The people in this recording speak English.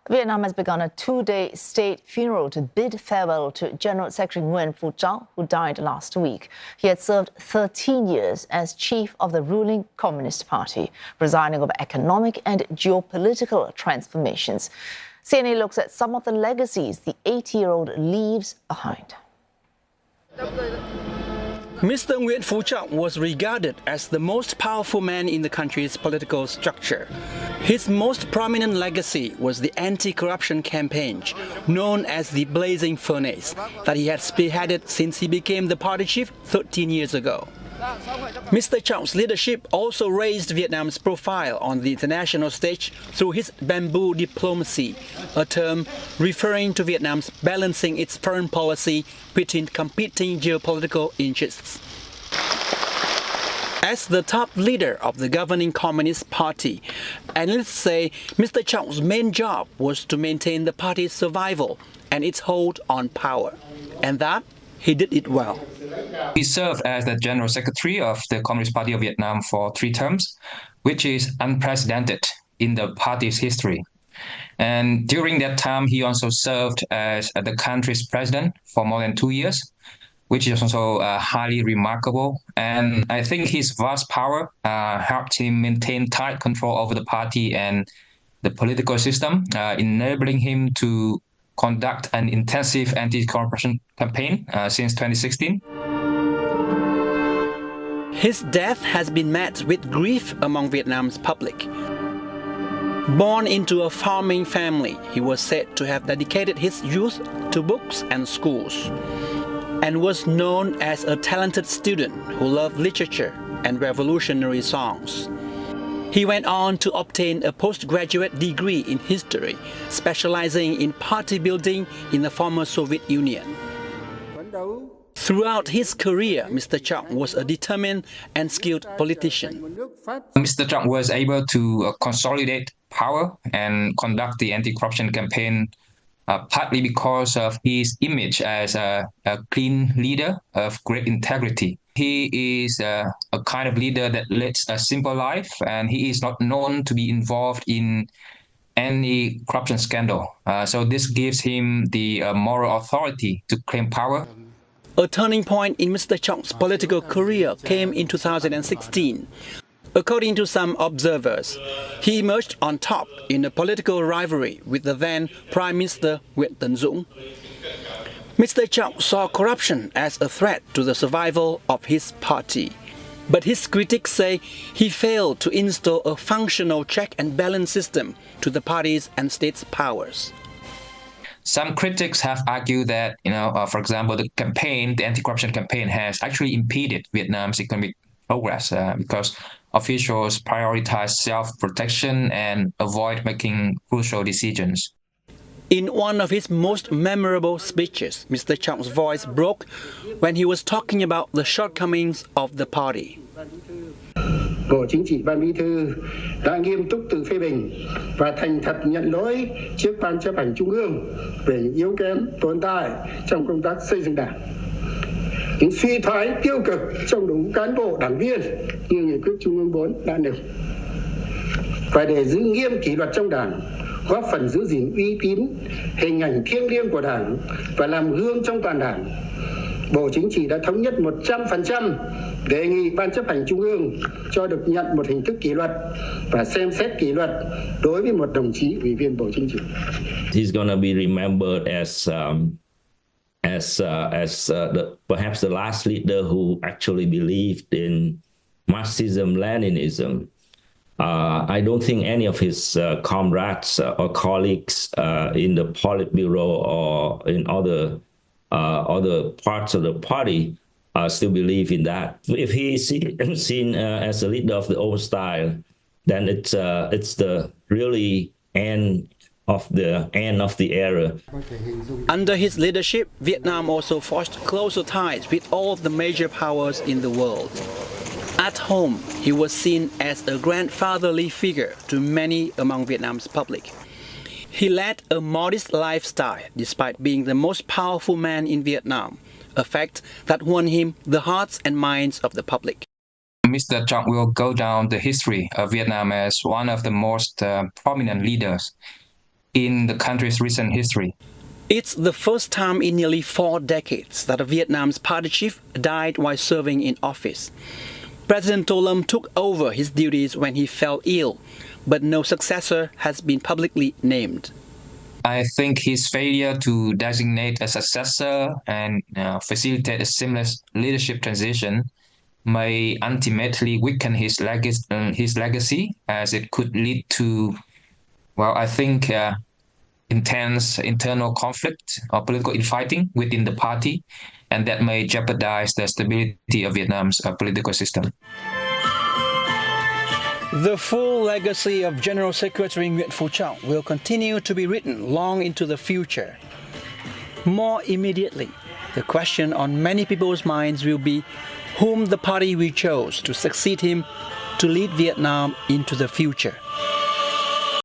Vietnam has begun a two-day state funeral to bid farewell to General Secretary Nguyen Phu Trong, who died last week. He had served 13 years as chief of the ruling Communist Party, presiding over economic and geopolitical transformations. CNA looks at some of the legacies the 80-year-old leaves behind. Mr. Nguyen Phu Trong was regarded as the most powerful man in the country's political structure. His most prominent legacy was the anti-corruption campaign, known as the Blazing Furnace, that he had spearheaded since he became the party chief 13 years ago. Mr. Chong's leadership also raised Vietnam's profile on the international stage through his bamboo diplomacy, a term referring to Vietnam's balancing its foreign policy between competing geopolitical interests. As the top leader of the governing Communist Party, analysts say Mr. Chong's main job was to maintain the party's survival and its hold on power, and that he did it well. He served as the General Secretary of the Communist Party of Vietnam for 3 terms, which is unprecedented in the party's history. And during that time, he also served as the country's president for more than 2 years, which is also highly remarkable. And I think his vast power helped him maintain tight control over the party and the political system, enabling him to conduct an intensive anti-corruption campaign since 2016. His death has been met with grief among Vietnam's public. Born into a farming family, he was said to have dedicated his youth to books and schools, and was known as a talented student who loved literature and revolutionary songs. He went on to obtain a postgraduate degree in history, specializing in party building in the former Soviet Union. Throughout his career, Mr. Trong was a determined and skilled politician. Mr. Trong was able to consolidate power and conduct the anti-corruption campaign partly because of his image as a clean leader of great integrity. He is a kind of leader that leads a simple life, and he is not known to be involved in any corruption scandal. So this gives him the moral authority to claim power. A turning point in Mr. Chong's political career came in 2016. According to some observers, he emerged on top in a political rivalry with the then Prime Minister Nguyễn Tấn Dũng. Mr. Trong saw corruption as a threat to the survival of his party. But his critics say he failed to install a functional check and balance system to the party's and state's powers. Some critics have argued that, for example, the anti-corruption campaign has actually impeded Vietnam's economic progress because officials prioritize self-protection and avoid making crucial decisions. In one of his most memorable speeches, Mr. Chong's voice broke when he was talking about the shortcomings of the party. Bộ Chính trị Ban Bí thư đã nghiêm túc tự phê bình và thành thật nhận lỗi trước Ban chấp hành Trung ương về những yếu kém tồn tại trong công tác xây dựng Đảng. Những suy thoái tiêu cực trong đội ngũ cán bộ đảng viên như nghị quyết Trung ương 4 đã nêu. Và để giữ nghiêm kỷ luật trong Đảng, góp phần giữ gìn uy tín, hình ảnh thiêng liêng của Đảng và làm gương trong toàn Đảng, Bộ Chính trị đã thống nhất 100% đề nghị Ban chấp hành Trung ương cho được nhận một hình thức kỷ luật và xem xét kỷ luật đối với một đồng chí ủy viên Bộ Chính trị. He's gonna be remembered as perhaps the last leader who actually believed in Marxism, Leninism. I don't think any of his comrades or colleagues in the Politburo or in other parts of the party still believe in that. If he is seen as a leader of the old style, then it's the really end of the era. Under his leadership, Vietnam also forged closer ties with all of the major powers in the world. At home, he was seen as a grandfatherly figure to many among Vietnam's public. He led a modest lifestyle despite being the most powerful man in Vietnam, a fact that won him the hearts and minds of the public. Mr. Trong will go down the history of Vietnam as one of the most prominent leaders in the country's recent history. It's the first time in nearly 4 decades that a Vietnam's party chief died while serving in office. President Tô Lâm took over his duties when he fell ill, but no successor has been publicly named. I think his failure to designate a successor and facilitate a seamless leadership transition may ultimately weaken his legacy, as it could lead to, well, I think, intense internal conflict or political infighting within the party, and that may jeopardize the stability of Vietnam's political system. The full legacy of General Secretary Nguyen Phu Trong will continue to be written long into the future. More immediately, the question on many people's minds will be whom the party will choose to succeed him to lead Vietnam into the future.